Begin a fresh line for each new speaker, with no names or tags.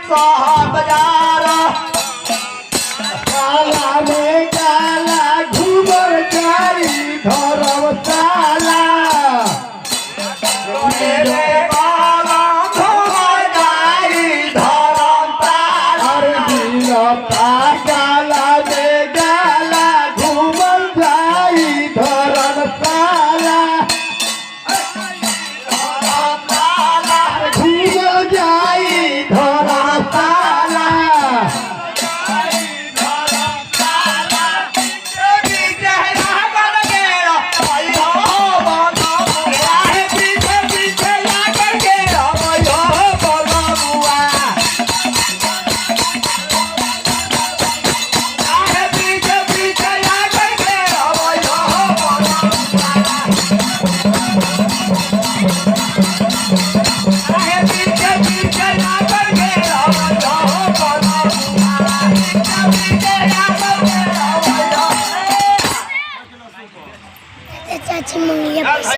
शहर बाजार
काला में काला घूमर जाई धर्मशाला
मेरे बाबा घूमर जाई धर्मशाला
दिलता काला में काला घूमर जाई धर्मशाला घूमर जाई धर्मशाला
चाची मंगलिया